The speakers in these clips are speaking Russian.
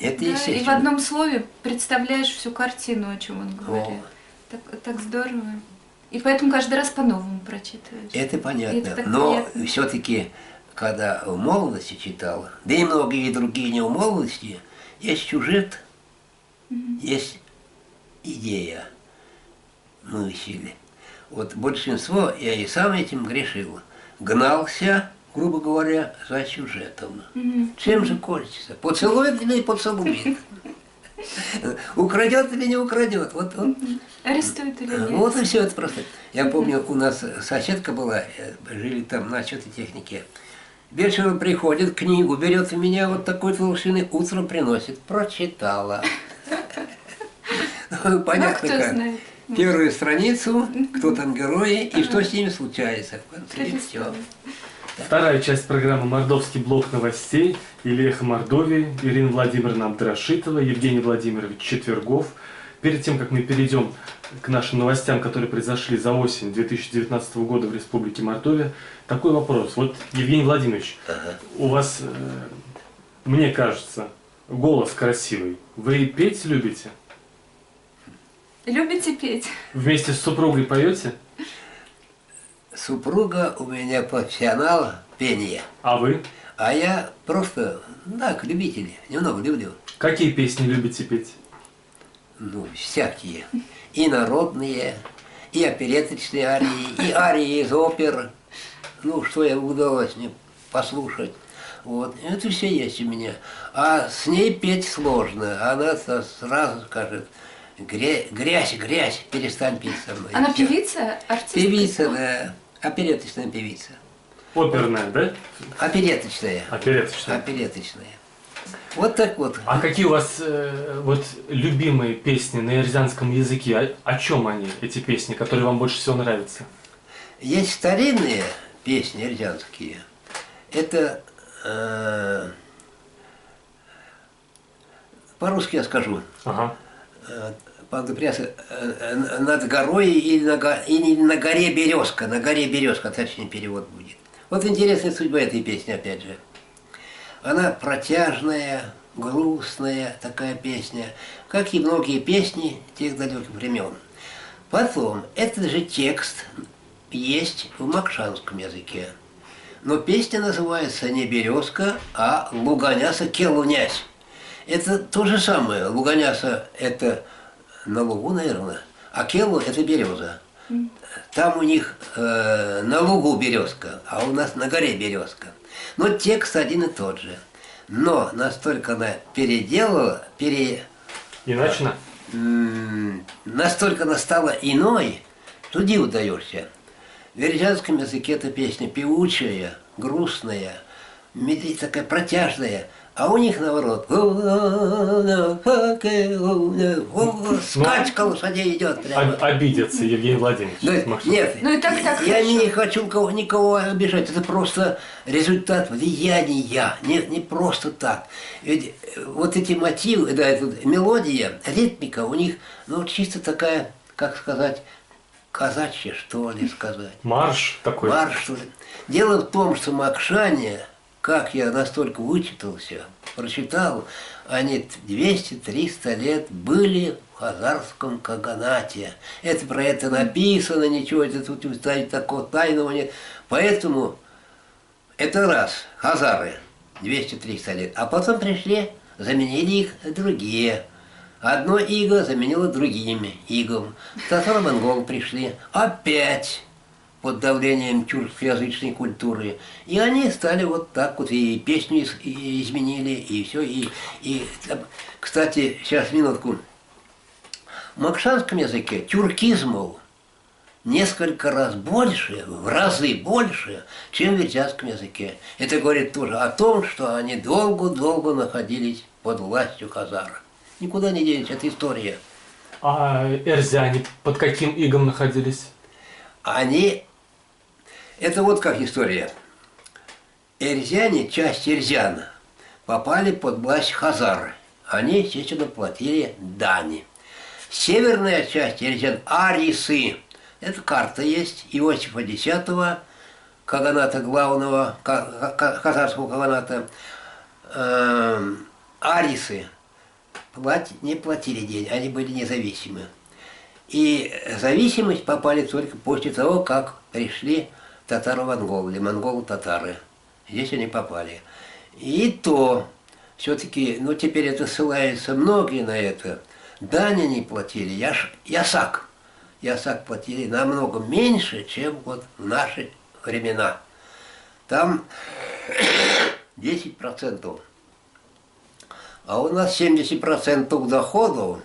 Это Да, естественно. и в одном слове представляешь всю картину, о чем он говорит. Так здорово. И поэтому каждый раз по-новому прочитываешь. Это И понятно. это так Но приятно. все-таки, когда в молодости читал, да и многие другие не в молодости, есть сюжет, есть идея, мысли. Вот большинство, я и сам этим грешил, гнался, грубо говоря, за сюжетом. Чем же кончится? Поцелует или не поцелует? Украдет или не украдет? Вот. Арестуют или нет? Вот и все это просто. Я помню, у нас соседка была, жили там на счетной технике. Вечером приходит, книгу берет у меня вот такой толщины, утром приносит. Прочитала. Понятно кто как. знает. Первую страницу, кто там герои и что с ними случается. В конце все. Вторая часть программы «Мордовский блок новостей» или «Эхо Мордовии». Ирина Владимировна Абдрашитова, Евгений Владимирович Четвергов. Перед тем, как мы перейдем к нашим новостям, которые произошли за осень 2019 года в Республике Мордовия, такой вопрос. Вот, Евгений Владимирович, у вас, мне кажется, голос красивый. Вы петь любите? Любите петь? Вместе с супругой поете? Супруга у меня профессионал пения. А вы? А я просто, так, любитель, немного люблю. Какие песни любите петь? Ну, всякие. И народные, и опереточные арии, и арии из опер. Ну, что я удалось мне послушать. Вот. Это все есть у меня. А с ней петь сложно. Она сразу скажет: грязь, грязь, перестань петь со мной. Она Всё. певица, артистка? Певица, да. Опереточная певица. Оперная, да? Опереточная. Опереточная. Опереточная. Вот так вот. А какие у вас вот любимые песни на эрзянском языке? О чем они, эти песни, которые вам больше всего нравятся? Есть старинные песни эрзянские. Это по-русски я скажу. Ага. Над горой или на горе березка. На горе березка, точнее перевод будет. Вот интересная судьба этой песни, опять же. Она протяжная, грустная такая песня, как и многие песни тех далеких времен. Потом, этот же текст есть в макшанском языке. Но песня называется не «Березка», а «Луганяса келунясь». Это то же самое. Луганяса – это на лугу, наверное, а келу – это береза. Там у них на лугу березка, а у нас на горе березка. Но текст один и тот же. Но настолько она переделала, Иначе? настолько она стала иной, что диву даешься. В эрзянском языке эта песня певучая, грустная, такая протяжная. А у них наоборот. Скачка лошадей идет прямо. Обидятся, Евгений Владимирович. Да, нет, Ну и так я хорошо. не хочу никого обижать. Это просто результат влияния. Не просто так. Ведь вот эти мотивы, да, эта мелодия, ритмика у них, ну, чисто такая, как сказать, казачья, что ли, сказать. Марш такой. Марш, что ли. Дело в том, что макшане, как я настолько вычитался, прочитал, они 200-300 лет были в хазарском каганате. Это про это написано, ничего, это тут такого тайного нет. Поэтому это раз, хазары, 200-300 лет. А потом пришли, заменили их другие. Одно иго заменило другими игом. Татаро-монголы пришли, опять под давлением тюркоязычной культуры. И они стали вот так вот, и песню изменили, и все. Кстати, сейчас минутку. В макшанском языке тюркизмов несколько раз больше, в разы больше, чем в эрзянском языке. Это говорит тоже о том, что они долго-долго находились под властью хазар. Никуда не денется, это история. А эрзяне под каким игом находились? Они... Это вот как история. Эрзяне, часть эрзян, попали под власть хазар. Они, естественно, платили дани. Северная часть эрзян, арисы, это карта есть Иосифа X, каганата главного, хазарского каганата, арисы. не платили деньги, они были независимы. И зависимость попали только после того, как пришли татаро-монголы, монголы-татары. Здесь они попали. И то, все-таки, ну теперь это ссылаются многие на это, дани не платили, ясак платили намного меньше, чем вот в наши времена. Там 10%. А у нас 70% доходов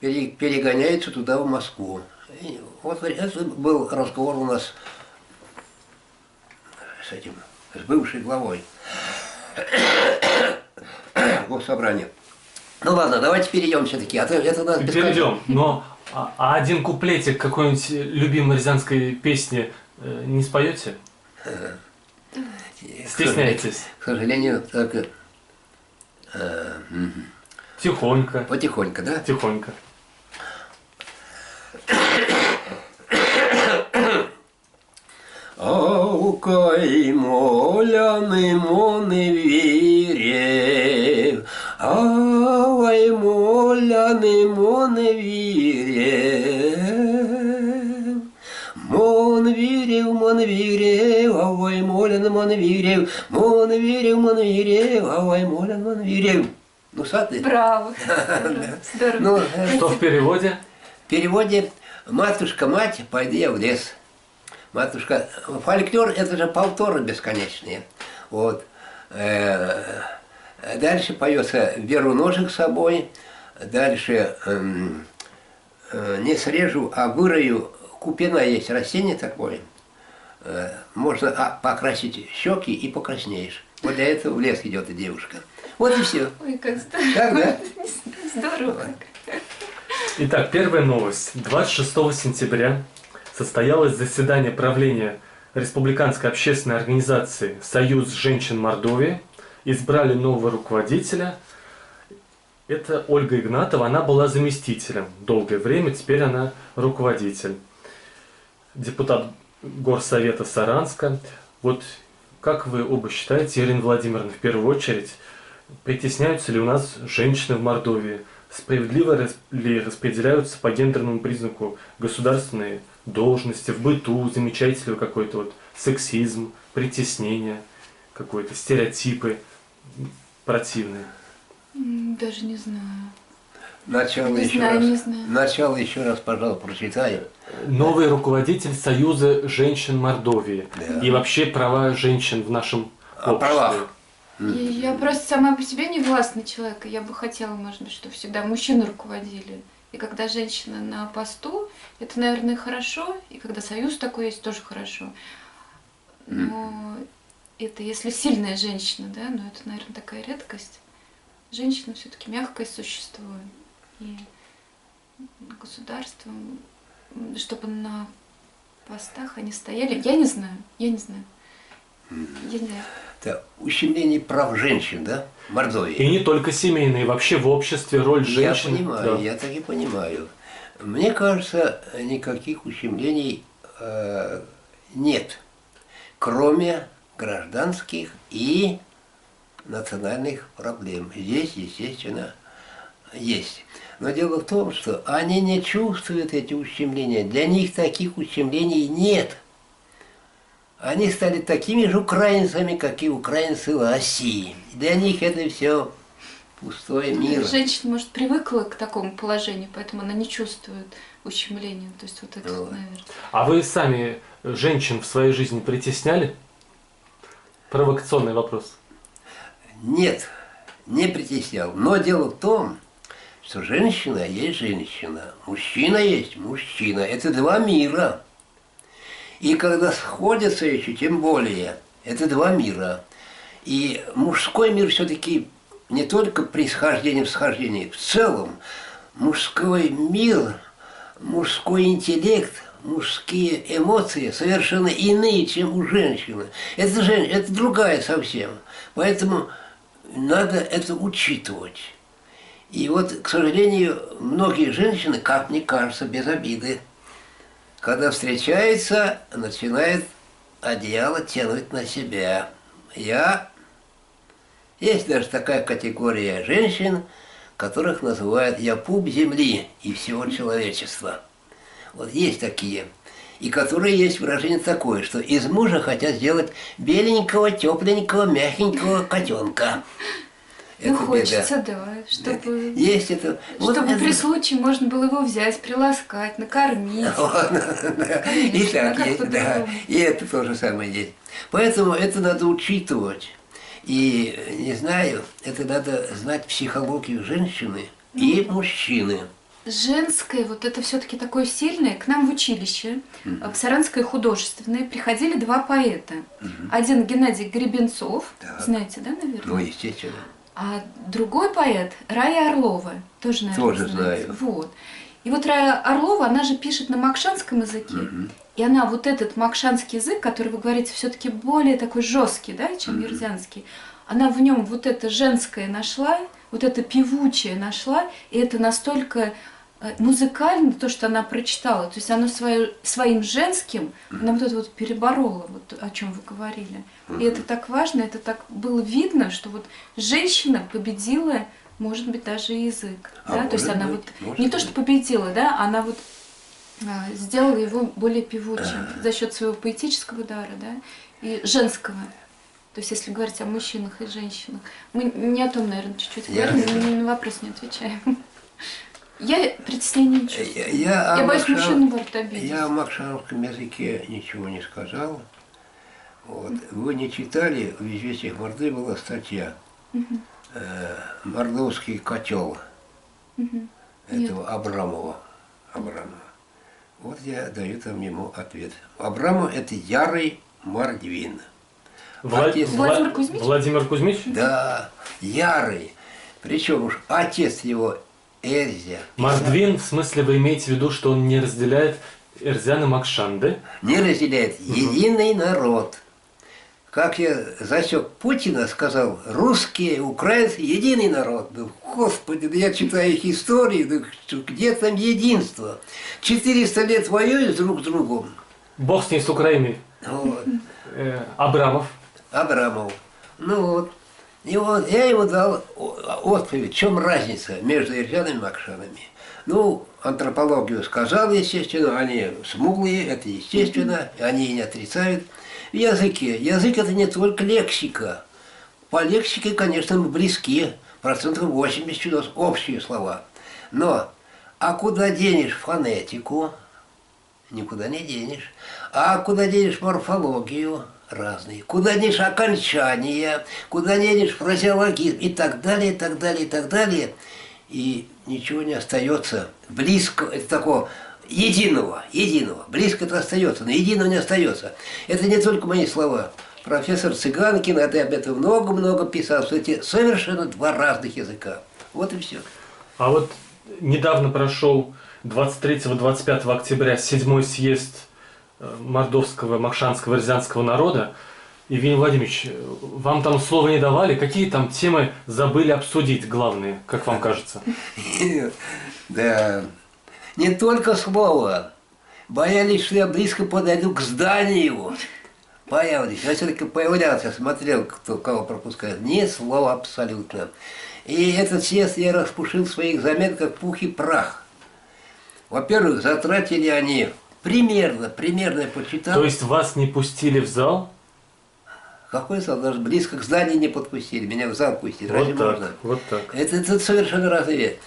перегоняются туда, в Москву. И вот это был разговор у нас с бывшей главой госсобрания. Ну ладно, давайте перейдем все-таки. А то это нас перейдем, но один куплетик какой-нибудь любимой рязанской песни не споете? Стесняетесь? К сожалению, только... Тихонько. Потихоньку, да? Тихонько. Аукай моляны моны вирев, авай моляны моны вирев, мон вирев, авай моляны мон вирев, авай моляны мон вирев. Ну, сады. Браво. Здорово. Ну, Что в переводе? в переводе «Матушка-мать, пойди я в лес». Матушка, фольклор – это же повторы бесконечные. Вот. Дальше поется «Беру ножик с собой», дальше «Не срежу, а вырою». Купина есть растение такое. Можно покрасить щеки и покраснеешь. Вот для этого в лес идет и девушка. Вот и все. Ой, как здорово. Так, да? Здорово как. Итак, первая новость. 26 сентября состоялось заседание правления Республиканской общественной организации «Союз женщин Мордовии». Избрали нового руководителя. Это Ольга Игнатова. Она была заместителем долгое время, теперь она руководитель. Депутат Горсовета Саранска. Вот как вы оба считаете, Ирина Владимировна, в первую очередь, притесняются ли у нас женщины в Мордовии? Справедливо ли распределяются по гендерному признаку государственные должности в быту? Замечаете ли вы какой-то вот сексизм, притеснение, какой-то стереотипы противные? Даже не знаю. Начало Не еще знаю, раз. не знаю. Начало еще раз, пожалуйста, прочитай. Новый руководитель Союза женщин Мордовии. Да. И вообще права женщин в нашем О обществе. правах. Я просто сама по себе не властный человек, и я бы хотела, может быть, чтобы всегда мужчины руководили. И когда женщина на посту, это, наверное, хорошо, и когда союз такой есть, тоже хорошо. Но это если сильная женщина, да, но это, наверное, такая редкость. Женщина все-таки мягкое существо, и государство, чтобы на постах они стояли, я не знаю. Я не знаю. Это ущемление прав женщин, да, в Мордовии. И не только семейные, вообще в обществе роль женщин. Я понимаю, Да. я так и понимаю. Мне кажется, никаких ущемлений нет, кроме гражданских и национальных проблем. Здесь, естественно, есть. Но дело в том, что они не чувствуют эти ущемления. Для них таких ущемлений нет. Они стали такими же украинцами, как и украинцы в России. Для них это все пустой мир. Женщина, может, привыкла к такому положению, поэтому она не чувствует ущемления. То есть вот это, Вот. наверное. А вы сами женщин в своей жизни притесняли? Провокационный вопрос. Нет, не притеснял. Но дело в том, что женщина есть женщина, мужчина есть мужчина. Это два мира. И когда сходятся еще, тем более, это два мира. И мужской мир все-таки не только при схождении, всхождении, в целом мужской мир, мужской интеллект, мужские эмоции совершенно иные, чем у женщины. Это другая совсем. Поэтому надо это учитывать. И вот, к сожалению, многие женщины, как мне кажется, без обиды, когда встречаются, начинают одеяло тянуть на себя. Есть даже такая категория женщин, которых называют «Я пуп земли и всего человечества». Вот есть такие. И которые есть выражение такое, что из мужа хотят сделать беленького, тепленького, мягенького котенка. Ну, Это хочется, беда. да, чтобы, Есть это. Вот чтобы это- при случае можно было его взять, приласкать, накормить. Вот, да. И Конечно, а так как есть, да. по-другому? И это тоже самое есть. Поэтому это надо учитывать. И, не знаю, это надо знать психологию женщины и мужчины. Женское, вот это все-таки такое сильное. К нам в училище, в Саранское художественное, приходили два поэта. Один Геннадий Гребенцов, Так. знаете, да, наверное? Ну, естественно. А другой поэт Рая Орлова, тоже, наверное, Тоже знаете. знаю. Вот. И вот Рая Орлова, она же пишет на макшанском языке. И она вот этот макшанский язык, который, вы говорите, все-таки более такой жесткий, да, чем ерзянский, она в нем вот это женское нашла, вот это певучее нашла, и это настолько музыкально, то, что она прочитала, то есть она своим женским, она вот это вот переборола, вот о чем вы говорили. И это так важно, это так было видно, что вот женщина победила, может быть, даже язык. Да? То есть она вот не то, что победила, да, она вот сделала его более певучим за счет своего поэтического дара, да, и женского. То есть, если говорить о мужчинах и женщинах. Мы не о том, наверное, чуть-чуть говорим, мы на вопрос не отвечаем. Я притеснения не чувствую. Я боюсь, мужчина может обидеть. Я о макшановском языке ничего не сказал. Вот. Вы не читали, в «Известиях Морды» была статья «Мордовский котел» этого Абрамова. Вот я даю там ему ответ. Абрамов – это ярый мордвин. Владимир Кузьмич? Владимир Кузьмич? Да, ярый. Причем уж отец его Эрзя. Мордвин, в смысле вы имеете в виду, что он не разделяет Эрзян и Макшан, да? Не разделяет единый народ. Как я засек Путина, сказал, русские, украинцы, единый народ. Да, Господи, да я читаю их истории, да где там единство? 400 лет воюют друг с другом. Бог с ней, с Украиной. Вот. Абрамов. Абрамов. Ну вот. И вот я ему дал отповедь, в чем разница между иржанами и макшанами. Ну, антропологию сказал, естественно, они смуглые, это естественно, они и не отрицают. В языке. Язык это не только лексика. По лексике, конечно, мы близки, 80% у нас общие слова. Но, а куда денешь фонетику? Никуда не денешь. А куда денешь морфологию? Разные. Куда денешь окончания, куда денешь фразеологизм и так далее, и так далее, и так далее. И ничего не остается близко, это такого единого. Близко это остается, но единого не остается. Это не только мои слова. Профессор Цыганкин об этом много-много писал, что эти совершенно два разных языка. Вот и все. А вот недавно прошел 23-25 октября 7-й съезд мордовского, макшанского, эрзянского народа. Евгений Владимирович, вам там слова не давали? Какие там темы забыли обсудить главные, как вам кажется? Да, не только слово. Боялись, что я близко подойду к зданию. Боялись. Я все-таки появлялся, смотрел, кто кого пропускает. Ни слова абсолютно. И этот съезд я распушил в своих заметках пух и прах. Во-первых, затратили они примерно я посчитал. То есть вас не пустили в зал? Какой зал? Даже близко к зданию не подпустили. Меня в зал пустили. Разве Вот так, можно? вот так. Это совершенно разные вещи.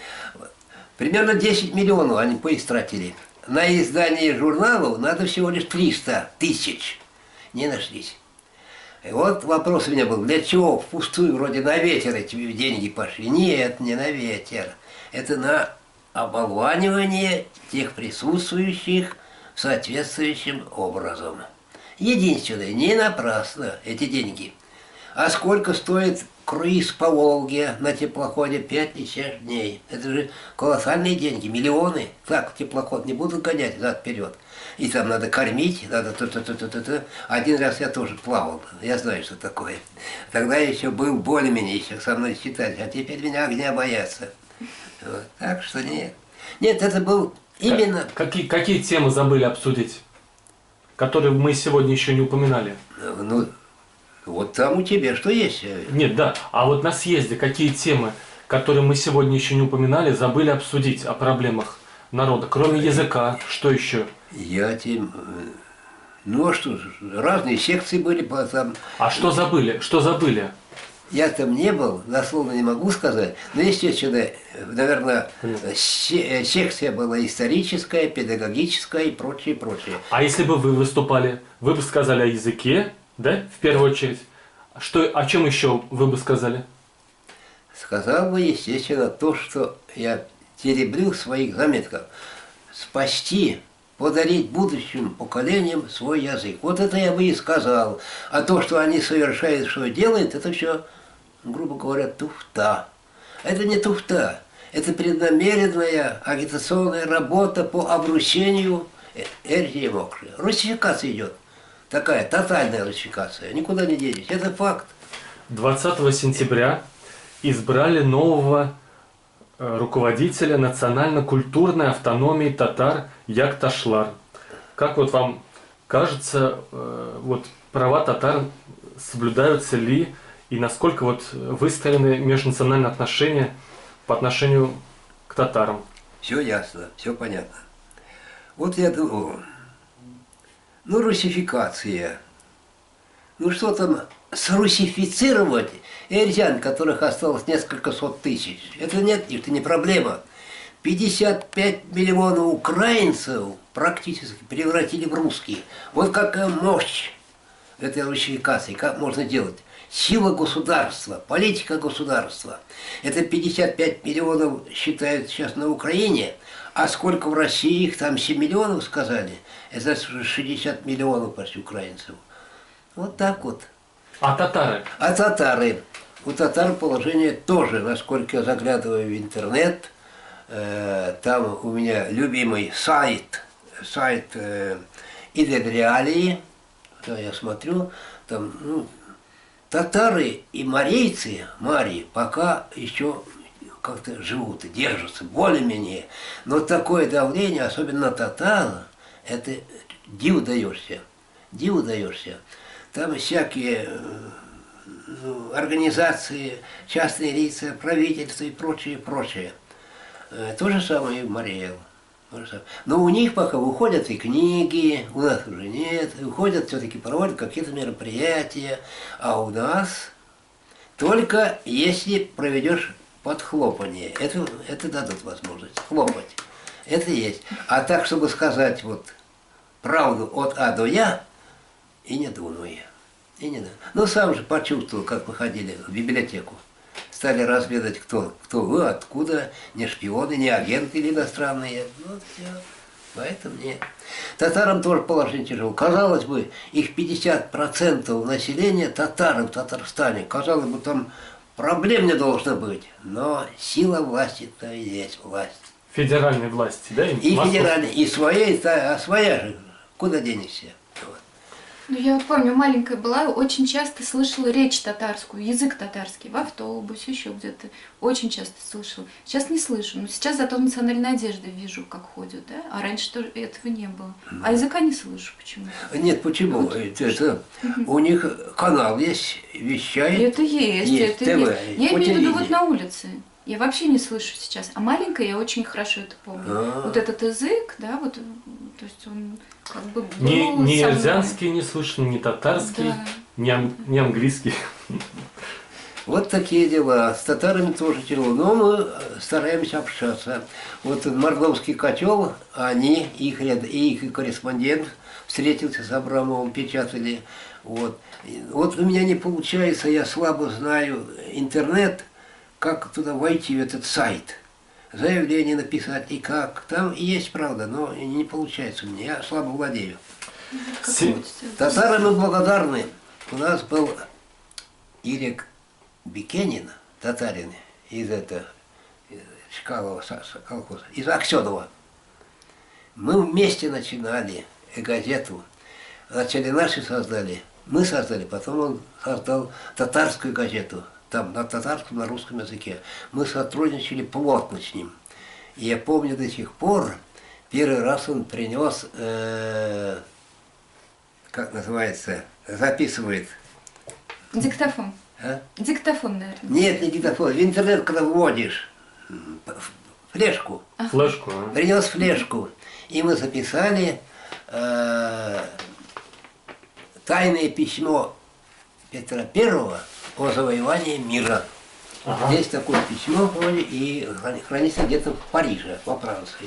Примерно 10 миллионов они поистратили. На издание журналов надо всего лишь 300 тысяч. Не нашлись. И вот вопрос у меня был, для чего впустую вроде на ветер эти деньги пошли? Нет, не на ветер. Это на оболванивание тех присутствующих соответствующим образом. Единственное, не напрасно эти деньги. А сколько стоит круиз по Волге на теплоходе 5 и 6 дней? Это же колоссальные деньги, миллионы. Так, теплоход не будут гонять взад-вперед. И там надо кормить, надо то-то. Один раз я тоже плавал, я знаю, что такое. Тогда я еще был более-менее еще со мной считать, а теперь меня огня боятся. Вот. Так что нет. Нет, это был именно... Какие темы забыли обсудить, которые мы сегодня еще не упоминали? Ну, вот там у тебя что есть? Нет, да. А вот на съезде какие темы которые мы сегодня еще не упоминали, забыли обсудить о проблемах народа? Кроме языка, что еще? Я тем... Ну а что, разные секции были там. А что забыли? Что забыли? Я там не был, дословно не могу сказать, но, естественно, наверное, секция была историческая, педагогическая и прочее, прочее. А если бы вы выступали, вы бы сказали о языке, да, в первую очередь? О чем еще вы бы сказали? Сказал бы, естественно, то, что я тереблю в своих заметках. Спасти, подарить будущим поколениям свой язык. Вот это я бы и сказал. А то, что они совершают, что делают, это все, грубо говоря, туфта. Это не туфта. Это преднамеренная агитационная работа по обрусению Эрзии Мокши. Русификация идет. Такая тотальная русификация. Никуда не денешь. Это факт. 20 сентября избрали нового руководителя национально-культурной автономии татар Якташлар. Как вот вам кажется, вот права татар соблюдаются ли и насколько вот выстроены межнациональные отношения по отношению к татарам? Все ясно, все понятно. Вот я думаю, ну русификация. Ну что там срусифицировать эрзян, которых осталось несколько сот тысяч, это нет, это не проблема. 55 миллионов украинцев практически превратили в русские. Вот какая мощь этой русификации, как можно делать. Сила государства, политика государства. Это 55 миллионов считают сейчас на Украине, а сколько в России, их там 7 миллионов сказали, это 60 миллионов почти украинцев. Вот так вот. А татары? А татары? У татар положение тоже, насколько я заглядываю в интернет, там у меня любимый сайт Идет Реалии, да, я смотрю, там, ну, татары и марийцы, марии, пока еще как-то живут и держатся, более-менее. Но такое давление, особенно на татар, это диву даешься, диву даешься. Там всякие организации, частные лица, правительства и прочее, прочее. То же самое и в Мариэл. Но у них пока выходят и книги, у нас уже нет, выходят все-таки проводят какие-то мероприятия, а у нас только если проведешь подхлопание, это дадут возможность хлопать, это есть. А так, чтобы сказать вот правду от А до Я, и не думаю. И не думаю. Но сам же почувствовал, как мы ходили в библиотеку. Стали разведать, кто вы, откуда, не шпионы, не агенты или иностранные. Вот все. Поэтому нет. Татарам тоже положение тяжело. Казалось бы, их 50% населения татары в Татарстане. Казалось бы, там проблем не должно быть. Но сила власти-то и есть власть. Федеральной власти, да? И федеральной, и своей, а своя же. Куда денешься? Вот. Ну, я вот помню, маленькая была, очень часто слышала речь татарскую, язык татарский, в автобусе, еще где-то. Очень часто слышала. Сейчас не слышу, но сейчас зато национальной одежды вижу, как ходят, да? А раньше тоже этого не было. А языка не слышу почему-то. Нет, почему? Вот. У них канал есть, вещает. Это есть, есть, это ТВ, есть. Я по имею в виду вот телевидению. на улице. Я вообще не слышу сейчас. А маленькая я очень хорошо это помню. Вот этот язык, да, вот, то есть он как бы был Ни со мной. эрзянский не слышно, ни татарский, Да. ни английский. Вот такие дела. С татарами тоже тяжело. Но мы стараемся общаться. Вот Мордовский котел, они, их корреспондент встретился с Абрамовым, печатали. Вот у меня не получается, я слабо знаю интернет, как туда войти в этот сайт. Заявление написать и как. Там и есть правда, но не получается у меня. Я слабо владею. Татары мы благодарны. У нас был Ирек Бекенин, татарин, из Чкалова колхоза, из Аксенова. Мы вместе начинали газету. Вначале наши создали, мы создали, потом он создал татарскую газету. Там на татарском, на русском языке. Мы сотрудничали плотно с ним. И я помню до сих пор, первый раз он принес, как называется, записывает. Диктофон. А? Диктофон, наверное. Нет, не диктофон. В интернет, когда вводишь флешку, Флешку, а? принес флешку, и мы записали тайное письмо Петра Первого о завоевании мира. Ага. Здесь такое письмо вроде и хранится где-то в Париже, во Франции.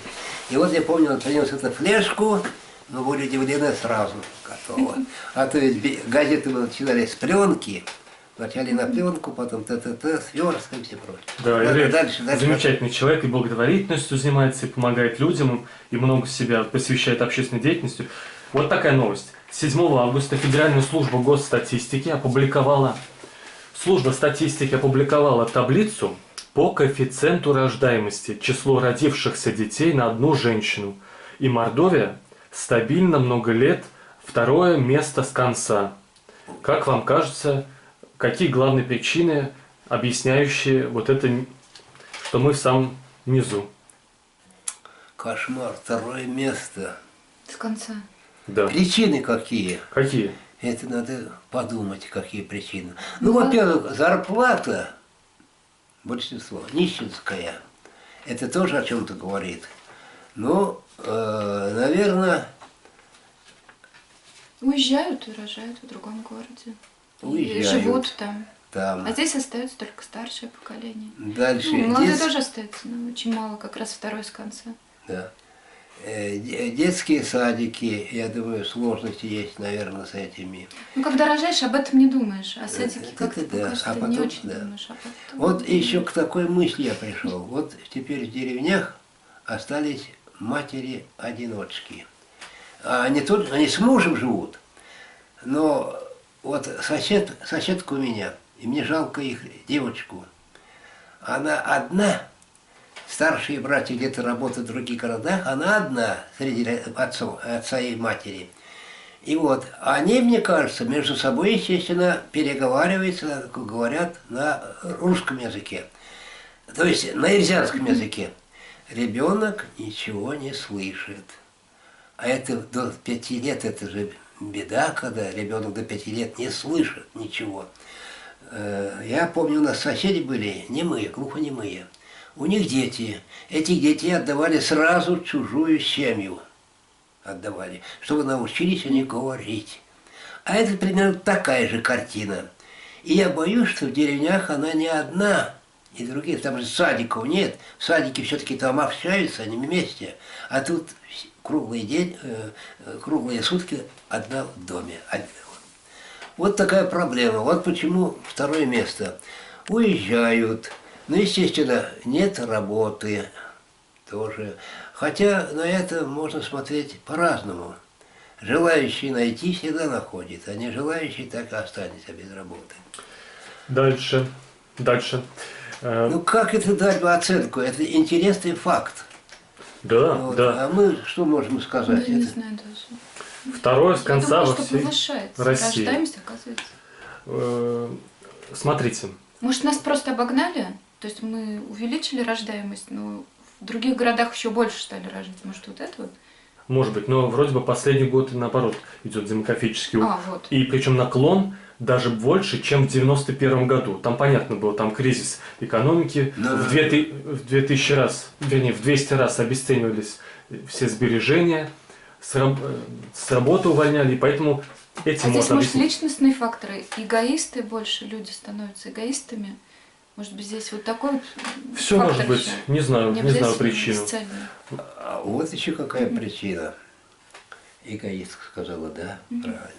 И вот я помню, он принес эту флешку, мы были удивлены сразу, готово. А то ведь газеты мы начинали с пленки, вначале на пленку, потом т-т-т, сверстка и все прочее. Да, Ирек дальше. замечательный человек и благотворительностью занимается, и помогает людям, и много себя посвящает общественной деятельности. Вот такая новость. 7 августа Федеральная служба госстатистики опубликовала таблицу по коэффициенту рождаемости, число родившихся детей на одну женщину. И Мордовия стабильно много лет второе место с конца. Как вам кажется, какие главные причины, объясняющие вот это, что мы в самом низу? Кошмар, второе место. С конца. Да. Причины какие? Какие? Это надо подумать, какие причины. Ну, во-первых, зарплата, большинство, нищенская. Это тоже о чем-то говорит. Ну, наверное, Уезжают и рожают в другом городе. И Уезжают. живут там. там. А здесь остается только старшее поколение. Дальше. Ну, молодые дет- тоже остается, но очень мало, как раз второй с конца. Да. Детские садики, я думаю, сложности есть, наверное, с этими. Ну, когда рожаешь, об этом не думаешь, а садики это как-то да, пока а что не потом, очень да. думаешь. А потом... Вот еще к такой мысли я пришел. Вот теперь в деревнях остались матери-одиночки. А они с мужем живут, но вот соседка у меня, и мне жалко их девочку. Она одна, старшие братья где-то работают в других городах, она одна среди отца и матери. И вот они, мне кажется, между собой, естественно, переговариваются, говорят на русском языке. То есть на ирзянском языке. Ребенок ничего не слышит. А это до 5 лет, это же беда, когда ребенок до 5 лет не слышит ничего. Я помню, у нас соседи были немые, глухонемые. У них дети. Этих детей отдавали сразу в чужую семью. Отдавали, чтобы научились они говорить. А это примерно такая же картина. И я боюсь, что в деревнях она не одна. И другие, там же садиков нет. В садике все-таки там общаются, они вместе. А тут круглый день, круглые сутки одна в доме. Вот такая проблема. Вот почему второе место. Уезжают. Ну, естественно, нет работы тоже. Хотя на это можно смотреть по-разному. Желающий найти всегда находит, а не желающий так и останется без работы. Дальше. Ну как это дать бы оценку? Это интересный факт. Да, Вот. да. А мы что можем сказать? Я не Это- знаю даже. Второе с Я конца думаю, во что всей повышается. России. Рождаемость, оказывается. Смотрите, Может, нас просто обогнали? То есть мы увеличили рождаемость, но в других городах еще больше стали рожать. Может, вот это вот? может быть, но вроде бы последний год, наоборот, идет демографический. Вот. И причем наклон даже больше, чем в 91 году. Там понятно было, там кризис экономики, Да. в 2000 раз, вернее, в 200 раз обесценивались все сбережения, с работы увольняли, и поэтому этим А здесь, можно может, объяснить. личностные факторы, эгоисты больше, люди становятся эгоистами. Может быть, здесь вот такой вот Все фактор может быть, еще. не знаю обязательно причину. социальный. А вот еще какая причина. Эгоистка сказала, да, правильно.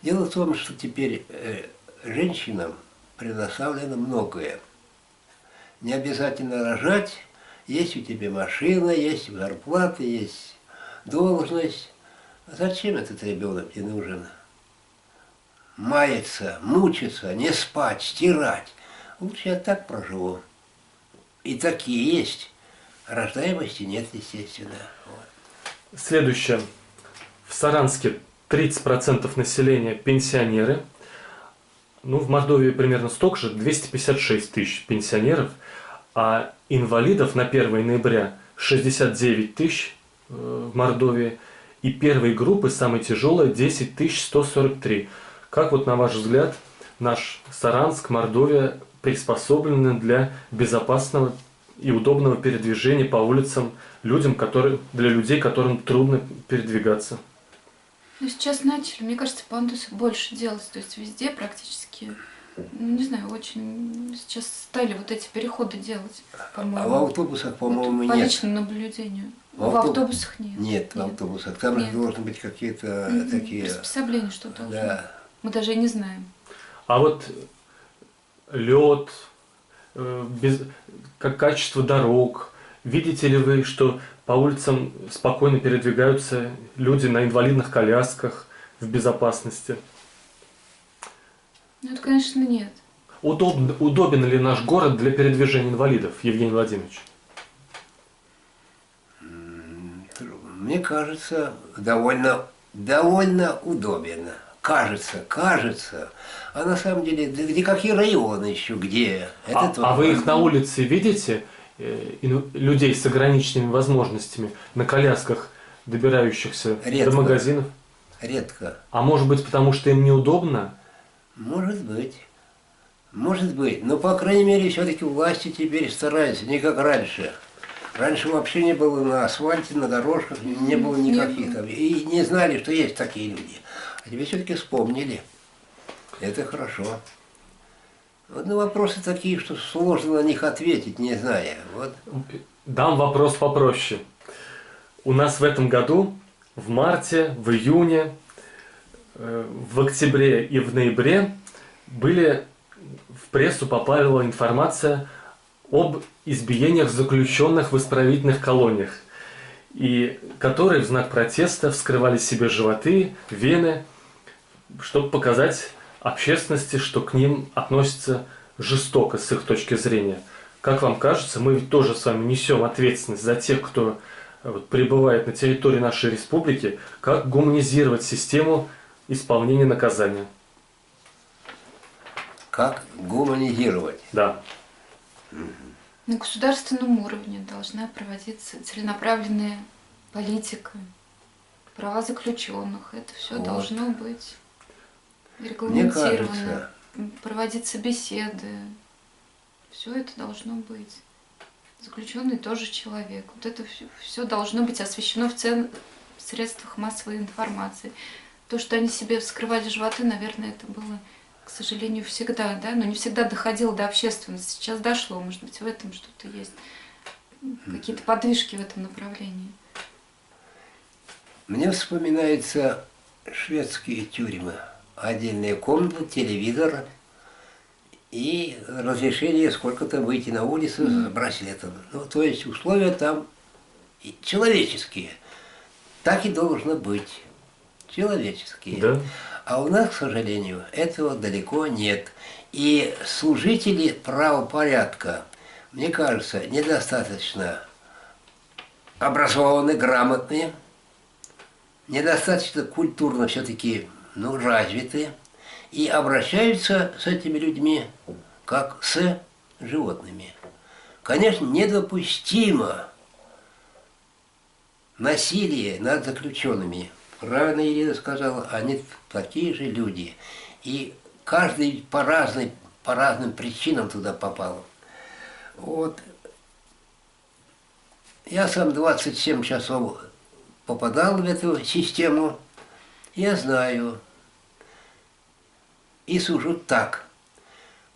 Дело в том, что теперь женщинам предоставлено многое. Не обязательно рожать, есть у тебя машина, есть зарплата, есть должность. Зачем этот ребенок не нужен? Маяться, мучиться, не спать, стирать. Лучше я так проживу. И такие есть. Рождаемости нет, естественно. Вот. Следующее. В Саранске 30% населения пенсионеры. Ну, в Мордовии примерно столько же, 256 тысяч пенсионеров. А инвалидов на 1 ноября 69 тысяч в Мордовии. И первой группы, самой тяжелой, 10 143. Как вот на ваш взгляд, наш Саранск, Мордовия приспособлены для безопасного и удобного передвижения по улицам для людей, которым трудно передвигаться. Ну, сейчас начали, мне кажется, пандусы больше делать, то есть везде практически, ну, не знаю, очень сейчас стали вот эти переходы делать, по-моему. А в автобусах, по-моему, по нет. личному наблюдению. В автобус- автобусах нет. Нет, в автобусах. Там же Нет. должны быть какие-то такие... Приспособление что должно. Да. Мы даже и не знаем. А вот лед, как качество дорог, видите ли вы, что по улицам спокойно передвигаются люди на инвалидных колясках в безопасности? Ну, это, конечно, нет. Удобен ли наш город для передвижения инвалидов, Евгений Владимирович? Мне кажется, довольно удобно. Кажется. А на самом деле, где какие районы еще, где? А вы их на улице видите, людей с ограниченными возможностями, на колясках, добирающихся Редко. до магазинов? Редко. А может быть, потому что им неудобно? Может быть. Но, по крайней мере, все-таки власти теперь стараются, не как раньше. Раньше вообще не было на асфальте, на дорожках, не было никаких там. И не знали, что есть такие люди. А теперь все-таки вспомнили. Это хорошо. Вот, вопросы такие, что сложно на них ответить, не зная. Вот. Дам вопрос попроще. У нас в этом году, в марте, в июне, в октябре и в ноябре в прессу попала информация об избиениях заключенных в исправительных колониях, и которые в знак протеста вскрывали себе животы, вены, чтобы показать общественности, что к ним относятся жестоко с их точки зрения. Как вам кажется, мы ведь тоже с вами несем ответственность за тех, кто пребывает на территории нашей республики, как гуманизировать систему исполнения наказания? Как гуманизировать? Да. На государственном уровне должна проводиться целенаправленная политика, права заключенных. Это все Вот. должно быть Мне регламентировано. кажется, Проводиться беседы. Все это должно быть. Заключенный тоже человек. Вот это все должно быть освещено в средствах массовой информации. То, что они себе вскрывали животы, наверное, это было, к сожалению, всегда, да, но не всегда доходило до общественности. Сейчас дошло, может быть, в этом что-то есть, какие-то подвижки в этом направлении. мне вспоминаются шведские тюрьмы. Отдельная комната, телевизор и разрешение сколько-то выйти на улицу с браслетом. То есть условия там человеческие. Так и должно быть. Человеческие. Да. А у нас, к сожалению, этого далеко нет. И служители правопорядка, мне кажется, недостаточно образованы, грамотные, недостаточно культурно все-таки развиты, и обращаются с этими людьми как с животными. Конечно, недопустимо насилие над заключенными. Правильно Ирина сказала, они такие же люди. И каждый по разным причинам туда попал. Вот. Я сам 27 часов попадал в эту систему. Я знаю и сужу так.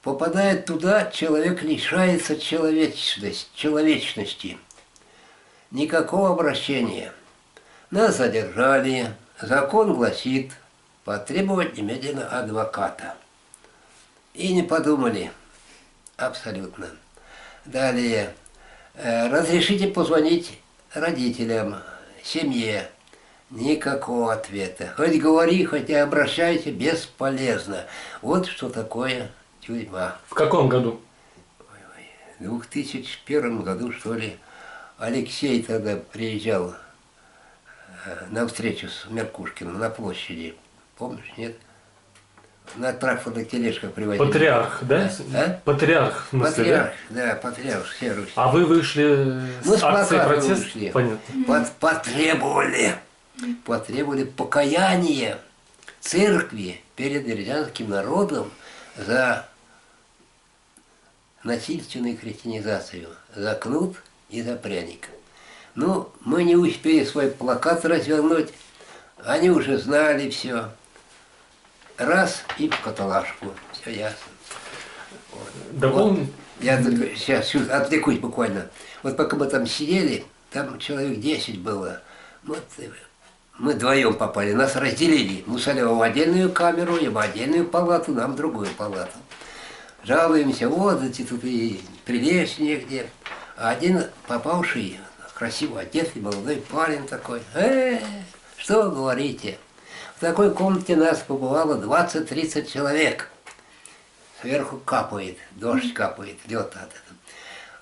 Попадая туда, человек лишается человечности. Никакого обращения. Нас задержали. Закон гласит потребовать немедленно адвоката. И не подумали. Абсолютно. Далее. Разрешите позвонить родителям, семье. Никакого ответа. Хоть говори, хоть и обращайся, бесполезно. Вот что такое тюрьма. В каком году? В 2001 году, что ли, Алексей тогда приезжал на встречу с Меркушкиным на площади. Помнишь, нет? На тракторных тележках привозили. Патриарх, да? А? Патриарх, в смысле, Патриарх, да, патриарх всей Руси. А вы вышли Мы с с акцией плакатом протеста? вышли. Понятно. Потребовали покаяния церкви перед рязанским народом за насильственную христианизацию, за кнут и за пряник. Ну, мы не успели свой плакат развернуть, они уже знали все. Раз и в каталажку, все ясно. Дополню. Вот. Я только сейчас отвлекусь буквально. Вот пока мы там сидели, там человек 10 было. Вот, мы вдвоем попали, нас разделили. Мусалева в отдельную камеру, ему отдельную палату, нам в другую палату. Жалуемся, вот эти тут и прилечь негде. А один попавший, красиво одетый, молодой парень такой, что говорите? В такой комнате нас побывало 20-30 человек. Сверху капает, дождь капает, лед от этого.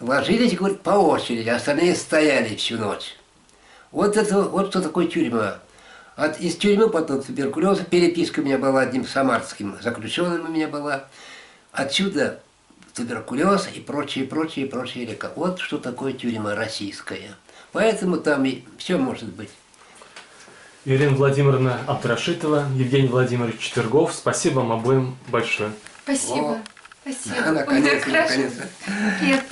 Ложились, говорит, по очереди, остальные стояли всю ночь. Вот что такое тюрьма. Из тюрьмы потом туберкулез, переписка у меня была одним самарским заключенным у меня была. Отсюда туберкулез и прочие река. Вот что такое тюрьма российская. Поэтому там и все может быть. Ирина Владимировна Абдрашитова, Евгений Владимирович Четвергов, спасибо вам обоим большое. Спасибо. О, Спасибо. наконец-то, Ой, так хорошо. наконец-то. Приятно.